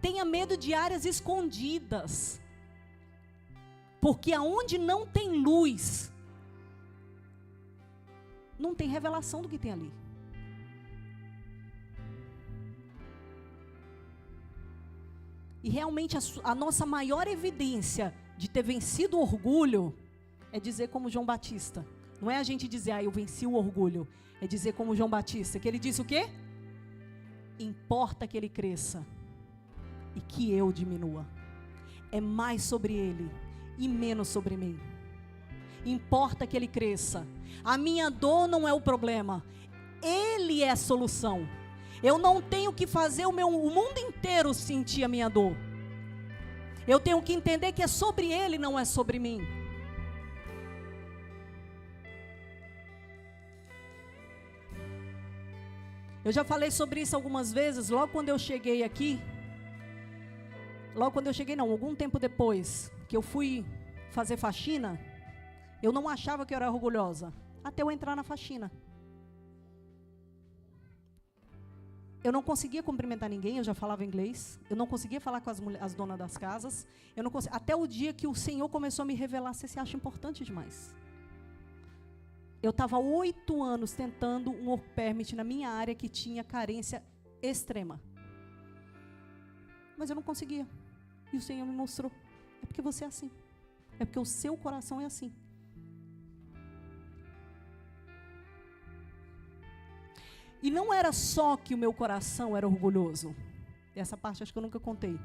Tenha medo de áreas escondidas. Porque aonde não tem luz, não tem revelação do que tem ali. E realmente a nossa maior evidência de ter vencido o orgulho é dizer como João Batista. Não é a gente dizer, eu venci o orgulho. É dizer como João Batista, que ele disse o quê? Importa que ele cresça e que eu diminua. É mais sobre ele e menos sobre mim. Importa que ele cresça. A minha dor não é o problema. Ele é a solução. Eu não tenho que fazer o mundo inteiro sentir a minha dor. Eu tenho que entender que é sobre ele, não é sobre mim. Eu já falei sobre isso algumas vezes, logo quando eu cheguei aqui. Algum tempo depois, que eu fui fazer faxina, eu não achava que eu era orgulhosa, até eu entrar na faxina. Eu não conseguia cumprimentar ninguém, eu já falava inglês. Eu não conseguia falar com as donas das casas. Até o dia que o Senhor começou a me revelar, você se acha importante demais. Eu estava 8 anos tentando um work permit na minha área que tinha carência extrema. Mas eu não conseguia. E o Senhor me mostrou. É porque você é assim. É porque o seu coração é assim. E não era só que o meu coração era orgulhoso. Essa parte acho que eu nunca contei.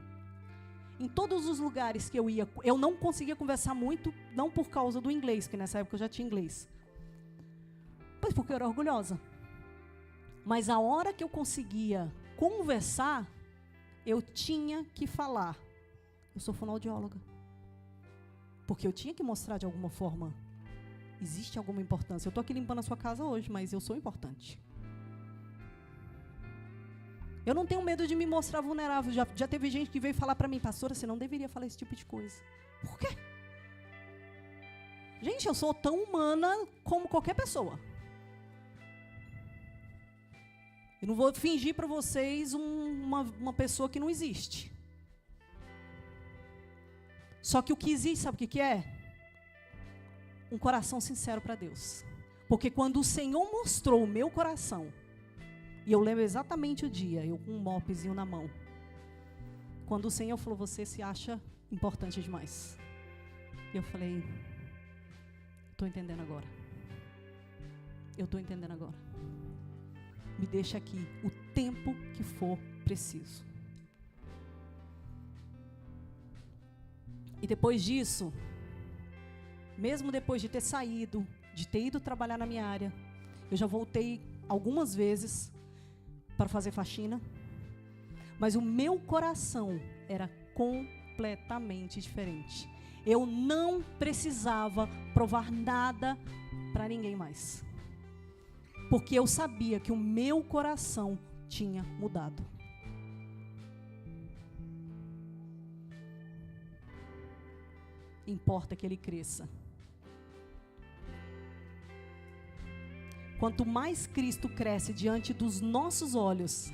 Em todos os lugares que eu ia, eu não conseguia conversar muito, não por causa do inglês, porque nessa época eu já tinha inglês. Mas porque eu era orgulhosa. Mas a hora que eu conseguia conversar, eu tinha que falar. Eu sou fonoaudióloga. Porque eu tinha que mostrar de alguma forma. Existe alguma importância. Eu estou aqui limpando a sua casa hoje, mas eu sou importante. Eu não tenho medo de me mostrar vulnerável. Já teve gente que veio falar para mim, pastora, você não deveria falar esse tipo de coisa. Por quê? Gente, eu sou tão humana como qualquer pessoa. Eu não vou fingir para vocês uma pessoa que não existe. Só que o que existe, sabe o que é? Um coração sincero para Deus. Porque quando o Senhor mostrou o meu coração, e eu lembro exatamente o dia, eu com um mopzinho na mão. Quando o Senhor falou, você se acha importante demais. E eu falei, estou entendendo agora. Eu estou entendendo agora. Me deixa aqui o tempo que for preciso. E depois disso, mesmo depois de ter saído, de ter ido trabalhar na minha área, eu já voltei algumas vezes para fazer faxina, mas o meu coração era completamente diferente. Eu não precisava provar nada para ninguém mais, porque eu sabia que o meu coração tinha mudado. Importa que ele cresça. Quanto mais Cristo cresce diante dos nossos olhos,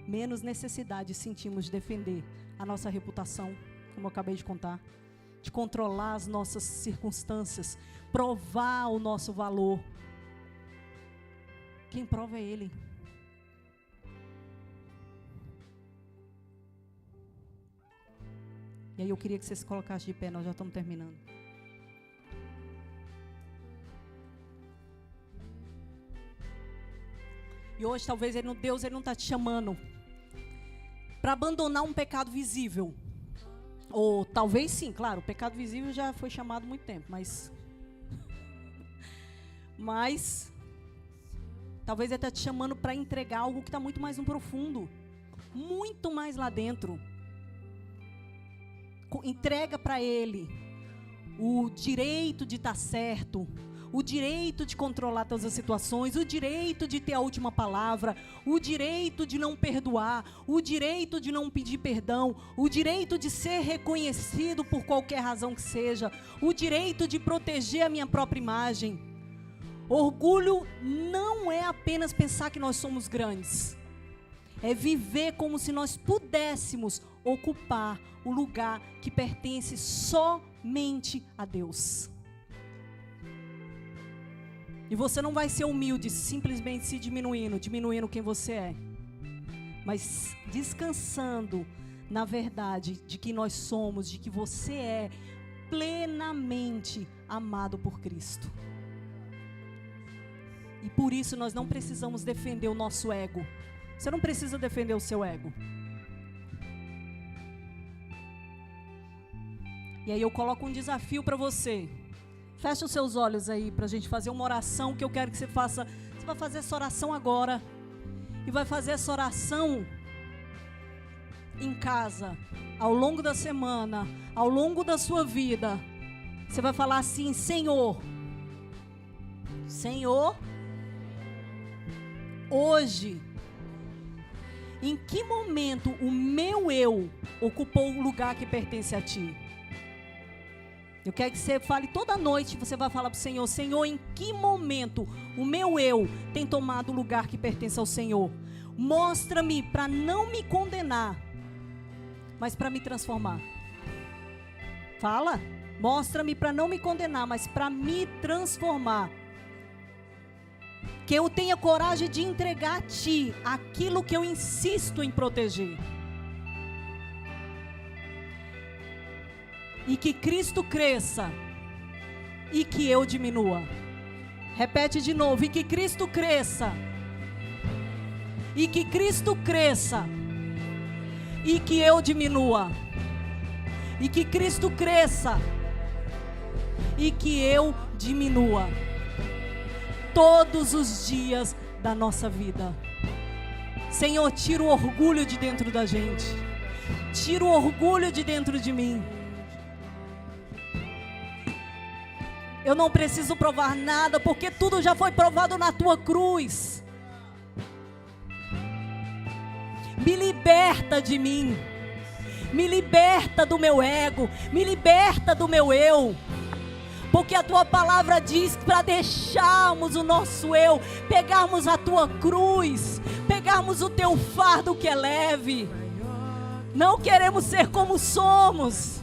menos necessidade sentimos de defender a nossa reputação, como eu acabei de contar, de controlar as nossas circunstâncias, provar o nosso valor. Quem prova é Ele. E aí eu queria que você se colocasse de pé, nós já estamos terminando. E hoje talvez Deus não está te chamando para abandonar um pecado visível. Ou talvez sim, claro, o pecado visível já foi chamado há muito tempo, mas talvez ele está te chamando para entregar algo que está muito mais no profundo, muito mais lá dentro. Entrega para ele o direito de estar certo, o direito de controlar todas as situações, o direito de ter a última palavra, o direito de não perdoar, o direito de não pedir perdão, o direito de ser reconhecido por qualquer razão que seja, o direito de proteger a minha própria imagem. Orgulho não é apenas pensar que nós somos grandes, é viver como se nós pudéssemos ocupar o lugar que pertence somente a Deus. E você não vai ser humilde simplesmente se diminuindo quem você é, mas descansando na verdade de que nós somos, de que você é plenamente amado por Cristo. E por isso nós não precisamos defender o nosso ego. Você não precisa defender o seu ego. E aí eu coloco um desafio para você. Fecha os seus olhos aí para a gente fazer uma oração que eu quero que você faça. Você vai fazer essa oração agora. E vai fazer essa oração em casa, ao longo da semana, ao longo da sua vida. Você vai falar assim: Senhor, hoje, em que momento o meu eu ocupou o lugar que pertence a Ti? Eu quero que você fale toda noite, você vai falar para o Senhor: Senhor, em que momento o meu eu tem tomado o lugar que pertence ao Senhor? Mostra-me para não me condenar, mas para me transformar. Fala, mostra-me para não me condenar, mas para me transformar. Que eu tenha coragem de entregar a Ti aquilo que eu insisto em proteger. E que Cristo cresça e que eu diminua. Repete de novo: e que Cristo cresça e que Cristo cresça e que eu diminua. E que Cristo cresça e que eu diminua. Todos os dias da nossa vida. Senhor, tira o orgulho de dentro da gente. Tira o orgulho de dentro de mim. Eu não preciso provar nada, porque tudo já foi provado na tua cruz. Me liberta de mim. Me liberta do meu ego. Me liberta do meu eu. Porque a tua palavra diz para deixarmos o nosso eu, pegarmos a tua cruz, pegarmos o teu fardo que é leve. Não queremos ser como somos.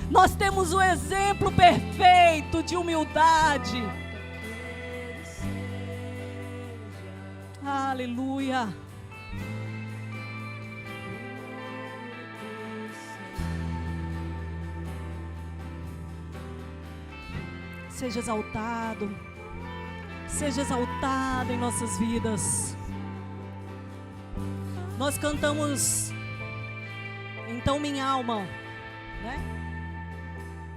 Nós temos o exemplo perfeito de humildade. Aleluia. Seja exaltado em nossas vidas. Nós cantamos, então minha alma, né?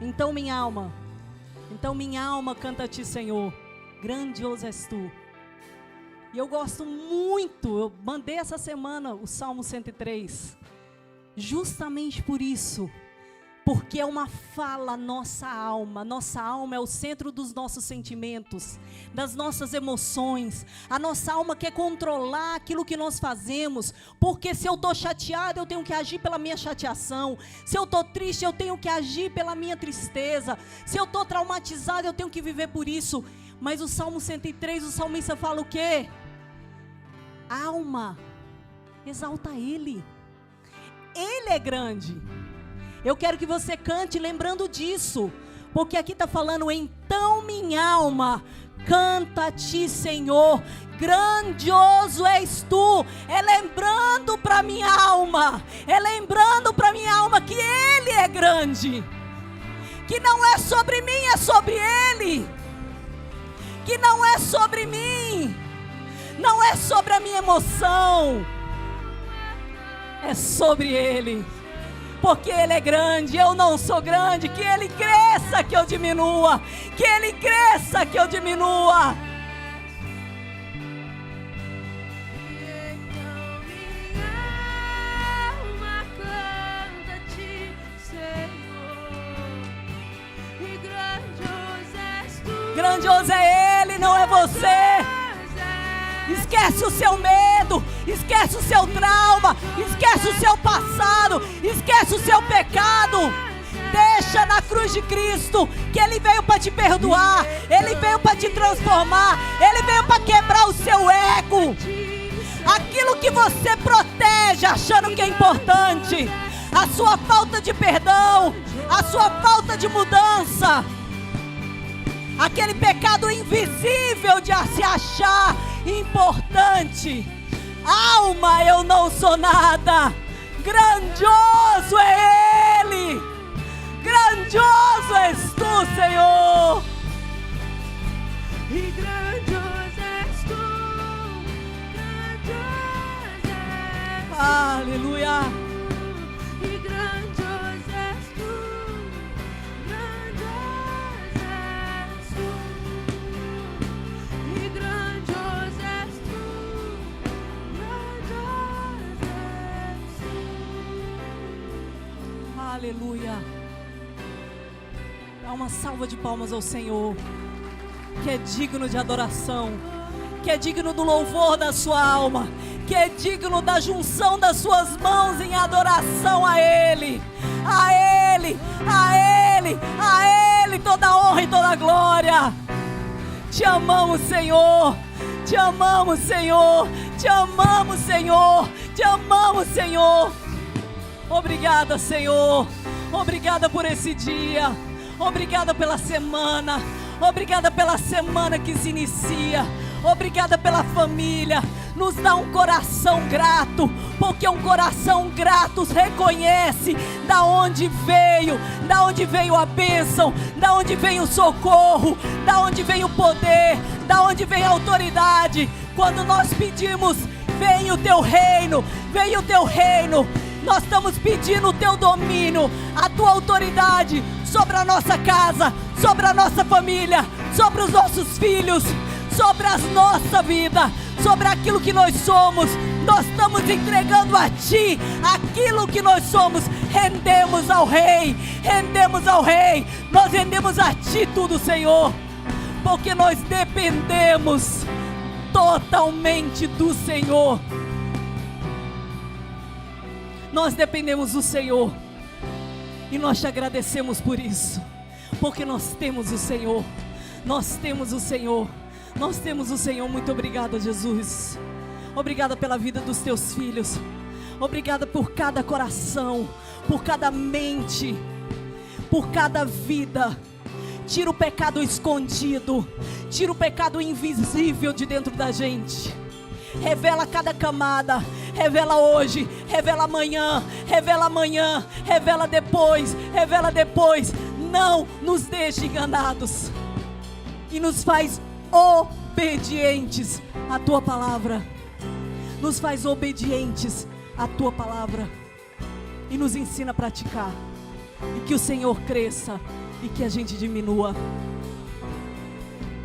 Então minha alma canta a Ti, Senhor, grandioso és Tu. E eu gosto muito, eu mandei essa semana o Salmo 103, justamente por isso. Porque é uma fala à nossa alma é o centro dos nossos sentimentos, das nossas emoções. A nossa alma quer controlar aquilo que nós fazemos, porque se eu estou chateado, eu tenho que agir pela minha chateação. Se eu estou triste, eu tenho que agir pela minha tristeza. Se eu estou traumatizado, eu tenho que viver por isso. Mas o Salmo 103, o salmista fala o quê? Alma, exalta Ele. Ele é grande. Eu quero que você cante lembrando disso, porque aqui está falando: então minha alma canta a Ti, Senhor, grandioso és Tu. É lembrando para minha alma, que Ele é grande, que não é sobre mim, é sobre Ele, que não é sobre mim, não é sobre a minha emoção, é sobre Ele. porque Ele é grande, eu não sou grande. Que Ele cresça, que eu diminua. Que Ele cresça, que eu diminua. Grandioso é Ele, não é você. Esquece o seu medo, esquece o seu trauma, esquece o seu passado, esquece o seu pecado. Deixa na cruz de Cristo, que Ele veio para te perdoar, Ele veio para te transformar, Ele veio para quebrar o seu ego. Aquilo que você protege achando que é importante, a sua falta de perdão, a sua falta de mudança, aquele pecado invisível de se achar importante. Alma, eu não sou nada. Grandioso é Ele. Grandioso és tu, Senhor. E grandioso és tu. Grandioso és tu. Aleluia. E grandioso és tu. Grandioso és tu. E grandioso és tu. Grandioso és tu. Aleluia. Dá uma salva de palmas ao Senhor, que é digno de adoração, que é digno do louvor da sua alma, que é digno da junção das suas mãos em adoração a Ele. A Ele, a Ele, a Ele toda a honra e toda a glória. Te amamos, Senhor. Te amamos, Senhor. Te amamos, Senhor. Te amamos, Senhor. Obrigada, Senhor. Obrigada por esse dia. Obrigada pela semana. Obrigada pela semana que se inicia. Obrigada pela família. Nos dá um coração grato, porque um coração grato reconhece da onde veio a bênção, da onde veio o socorro, da onde veio o poder, da onde veio a autoridade. Quando nós pedimos, vem o teu reino, vem o teu reino. Nós estamos pedindo o teu domínio, a tua autoridade sobre a nossa casa, sobre a nossa família, sobre os nossos filhos, sobre a nossa vida, sobre aquilo que nós somos. Nós estamos entregando a Ti aquilo que nós somos. Rendemos ao Rei, rendemos ao Rei. Nós rendemos a Ti tudo, Senhor, porque nós dependemos totalmente do Senhor. Nós dependemos do Senhor e nós te agradecemos por isso, porque nós temos o Senhor, nós temos o Senhor, nós temos o Senhor. Muito obrigada, Jesus. Obrigada pela vida dos teus filhos. Obrigada por cada coração, por cada mente, por cada vida. Tira o pecado escondido, tira o pecado invisível de dentro da gente. Revela cada camada, revela hoje, revela amanhã, revela depois, revela depois. Não nos deixe enganados e nos faz obedientes à Tua palavra. Nos faz obedientes à Tua palavra e nos ensina a praticar, e que o Senhor cresça e que a gente diminua.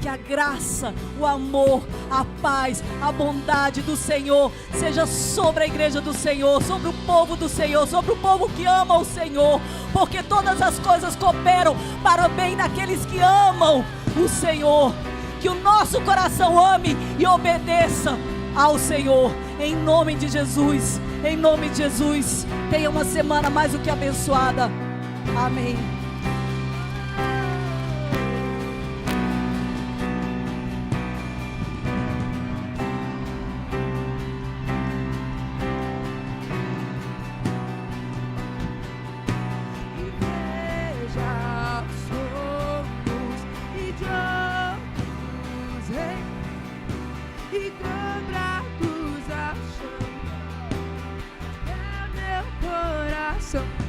Que a graça, o amor, a paz, a bondade do Senhor seja sobre a igreja do Senhor, sobre o povo do Senhor, sobre o povo que ama o Senhor, porque todas as coisas cooperam para o bem daqueles que amam o Senhor. Que o nosso coração ame e obedeça ao Senhor, em nome de Jesus, em nome de Jesus. Tenha uma semana mais do que abençoada. Amém. E dobrados a chama é meu coração.